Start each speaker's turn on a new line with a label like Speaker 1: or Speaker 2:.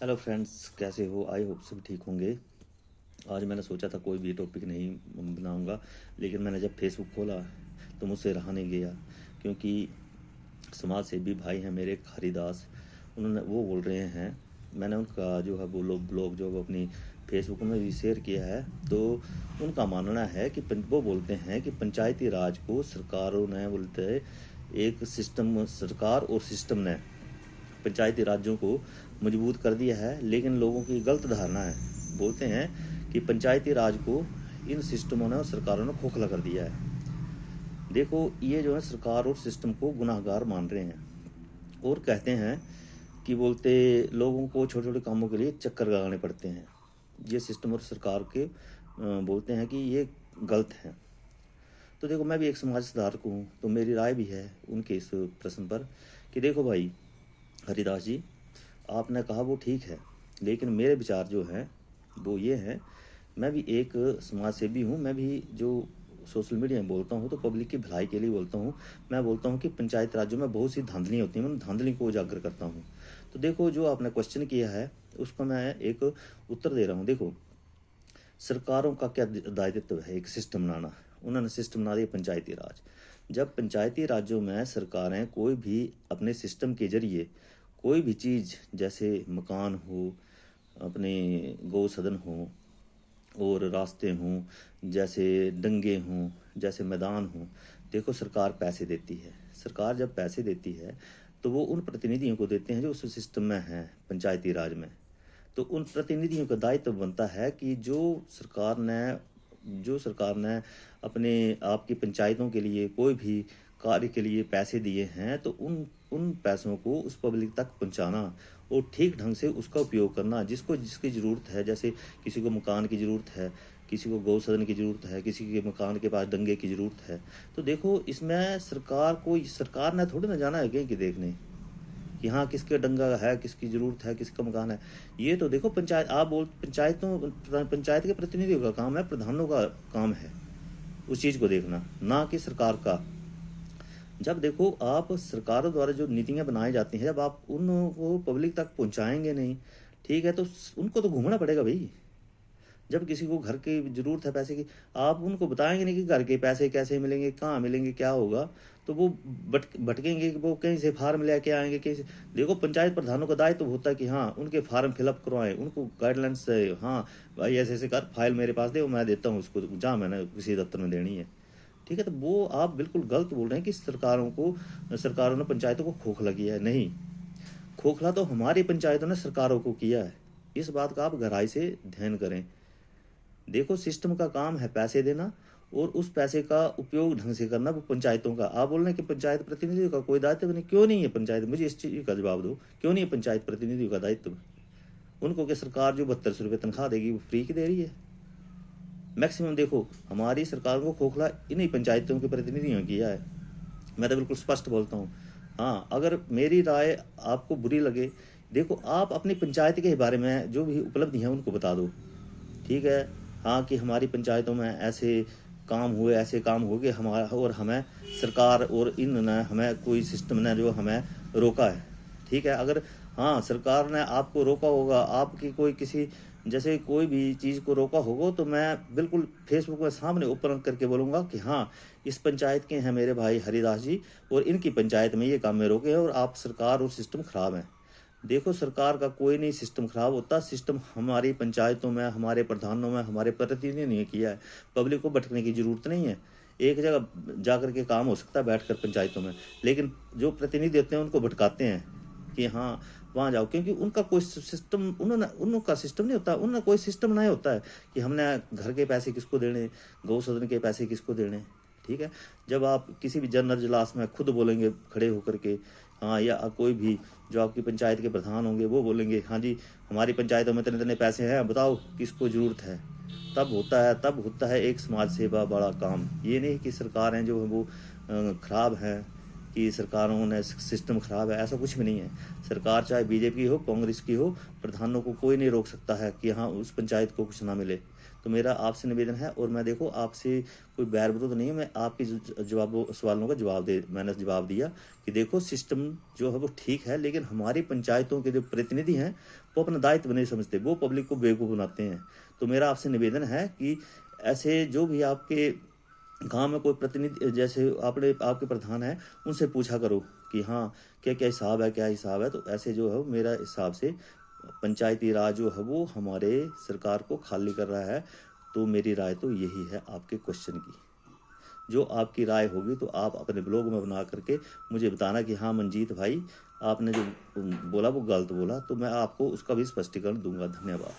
Speaker 1: Hello friends, कैसे हो? I hope सब ठीक होंगे। आज मैंने सोचा था कोई भी टॉपिक नहीं बनाऊंगा, लेकिन मैंने जब फेसबुक खोला तो मुझसे रहा नहीं गया, क्योंकि समाज सेवी भाई हैं मेरे हरिदास, उन्होंने वो बोल रहे हैं। मैंने उनका जो है वो ब्लॉग जो है अपनी फेसबुक में भी शेयर किया है। तो उनका मानना है कि वो बोलते हैं कि पंचायती राज को सरकारों ने बोलते एक सिस्टम, सरकार और सिस्टम ने पंचायती राज्यों को मजबूत कर दिया है, लेकिन लोगों की गलत धारणा है। बोलते हैं कि पंचायती राज को इन सिस्टमों ने और सरकारों ने खोखला कर दिया है। देखो, ये जो है सरकार और सिस्टम को गुनाहगार मान रहे हैं और कहते हैं कि बोलते लोगों को छोटे छोटे कामों के लिए चक्कर लगाने पड़ते हैं। ये सिस्टम और सरकार के बोलते हैं कि ये गलत है। तो देखो, मैं भी एक समाज सुधारक हूँ, तो मेरी राय भी है उनके इस प्रश्न पर कि देखो भाई हरिदास जी, आपने कहा वो ठीक है, लेकिन मेरे विचार जो हैं वो ये हैं। मैं भी एक समाज सेवी हूँ। मैं भी जो सोशल मीडिया में बोलता हूँ तो पब्लिक की भलाई के लिए बोलता हूँ। मैं बोलता हूँ कि पंचायत राज्यों में बहुत सी धांधलियाँ होती हैं, मैं धांधली को उजागर करता हूँ। तो देखो, जो आपने क्वेश्चन किया है उसको मैं एक उत्तर दे रहा हूँ। देखो, सरकारों का क्या दायित्व है? एक सिस्टम बनाना। उन्होंने सिस्टम बना दिया पंचायती राज। जब पंचायती राज्यों में सरकारें कोई भी अपने सिस्टम के जरिए कोई भी चीज़, जैसे मकान हो, अपने गौ सदन हो और रास्ते हों, जैसे दंगे हों, जैसे मैदान हों, देखो सरकार पैसे देती है। सरकार जब पैसे देती है तो वो उन प्रतिनिधियों को देते हैं जो उस सिस्टम में हैं, पंचायती राज में। तो उन प्रतिनिधियों का दायित्व बनता है कि जो सरकार ने अपने आपकी पंचायतों के लिए कोई भी कार्य के लिए पैसे दिए हैं, तो उन उन पैसों को उस पब्लिक तक पहुंचाना और ठीक ढंग से उसका उपयोग करना, जिसको जिसकी ज़रूरत है। जैसे किसी को मकान की ज़रूरत है, किसी को गौ सदन की ज़रूरत है, किसी के मकान के पास दंगे की ज़रूरत है। तो देखो, इसमें सरकार ने थोड़ी ना जाना है कहीं कि देखने कि हाँ किसके डंगा है, किसकी ज़रूरत है, किसका मकान है। ये तो देखो, पंचायत के प्रतिनिधियों का काम है, प्रधानों का काम है उस चीज़ को देखना, ना कि सरकार का। जब देखो, आप सरकारों द्वारा जो नीतियां बनाई जाती हैं, जब आप उनको पब्लिक तक पहुंचाएंगे नहीं, ठीक है, तो उनको तो घूमना पड़ेगा भाई। जब किसी को घर की ज़रूरत है पैसे की, आप उनको बताएंगे नहीं कि घर के पैसे कैसे मिलेंगे, कहाँ मिलेंगे, क्या होगा, तो वो भटकेंगे कि वो कहीं से फार्म लेके आएंगे, कहीं से। देखो, पंचायत प्रधानों का दायित्व तो होता है कि हाँ उनके फार्म फिलअप करवाएं, उनको गाइडलाइंस से, हाँ भाई ऐसे ऐसे कर, फाइल मेरे पास दे, वो मैं देता हूँ उसको जहाँ मैंने किसी दफ्तर में देनी है। ठीक है, तो वो आप बिल्कुल गलत बोल रहे हैं कि सरकारों ने पंचायतों को खोखला किया है। नहीं, खोखला तो हमारी पंचायतों ने सरकारों को किया है। इस बात का आप गहराई से ध्यान करें। देखो, सिस्टम का काम है पैसे देना और उस पैसे का उपयोग ढंग से करना, वो पंचायतों का। आप बोल रहे हैं कि पंचायत प्रतिनिधियों का कोई दायित्व नहीं। क्यों नहीं है पंचायत? मुझे इस चीज़ का जवाब दो, क्यों नहीं है पंचायत प्रतिनिधियों का दायित्व? उनको क्या सरकार जो 7200 रुपये तनख्वाह देगी वो फ्री की दे रही है? मैक्सिमम देखो, हमारी सरकार को खोखला इन्हीं पंचायतों के प्रतिनिधियों ने किया है। मैं तो बिल्कुल स्पष्ट बोलता हूँ। हाँ, अगर मेरी राय आपको बुरी लगे, देखो आप अपनी पंचायत के बारे में जो भी उपलब्धि हैं उनको बता दो। ठीक है, हाँ कि हमारी पंचायतों में ऐसे काम हुए, ऐसे काम हो गए हमारा, और हमें सरकार और इन ने हमें कोई सिस्टम ने जो हमें रोका है। ठीक है, अगर हाँ सरकार ने आपको रोका होगा, आपकी कोई किसी जैसे कोई भी चीज़ को रोका होगा, तो मैं बिल्कुल फेसबुक में सामने ओपन करके बोलूँगा कि हाँ इस पंचायत के हैं मेरे भाई हरिदास जी, और इनकी पंचायत में ये काम में रोके हैं और आप सरकार और सिस्टम खराब है। देखो, सरकार का कोई नहीं सिस्टम खराब होता, सिस्टम हमारी पंचायतों में, हमारे प्रधानों में, हमारे प्रतिनिधियों ने किया है। पब्लिक को भटकने की जरूरत नहीं है। एक जगह जाकर के काम हो सकता है बैठकर पंचायतों में, लेकिन जो प्रतिनिधि होते हैं उनको भटकाते हैं कि हाँ वहाँ जाओ, क्योंकि उनका कोई सिस्टम, उनका सिस्टम नहीं होता। उन्होंने कोई सिस्टम बनाया होता है कि हमने घर के पैसे किसको देने, गौ सदन के पैसे किसको देने। ठीक है, जब आप किसी भी जनरल इजलास में खुद बोलेंगे खड़े होकर के, हाँ, या कोई भी जो आपकी पंचायत के प्रधान होंगे वो बोलेंगे हाँ जी हमारी पंचायतों में इतने इतने पैसे हैं, बताओ किसको ज़रूरत है, तब होता है एक समाज सेवा बड़ा काम। ये नहीं कि सरकारें जो है वो ख़राब हैं कि सरकारों ने सिस्टम खराब है, ऐसा कुछ भी नहीं है। सरकार चाहे बीजेपी हो, कांग्रेस की हो, प्रधानों को कोई नहीं रोक सकता है कि हाँ उस पंचायत को कुछ ना मिले। तो मेरा आपसे निवेदन है, और मैं देखो आपसे कोई बैर विरोध नहीं है, मैं आपके सवालों का मैंने जवाब दिया कि देखो सिस्टम जो है वो ठीक है, लेकिन हमारी पंचायतों के जो प्रतिनिधि हैं वो अपना दायित्व नहीं समझते, वो पब्लिक को बेवकूफ़ बनाते हैं। तो मेरा आपसे निवेदन है कि ऐसे जो भी आपके गांव में कोई प्रतिनिधि, जैसे आपके प्रधान है, उनसे पूछा करो कि हाँ क्या क्या हिसाब है, क्या हिसाब है। तो ऐसे जो है मेरा हिसाब से पंचायती राज जो है वो हमारे सरकार को खाली कर रहा है। तो मेरी राय तो यही है आपके क्वेश्चन की। जो आपकी राय होगी तो आप अपने ब्लॉग में बना करके मुझे बताना कि हाँ मंजीत भाई आपने जो बोला वो गलत बोला, तो मैं आपको उसका भी स्पष्टीकरण दूंगा। धन्यवाद।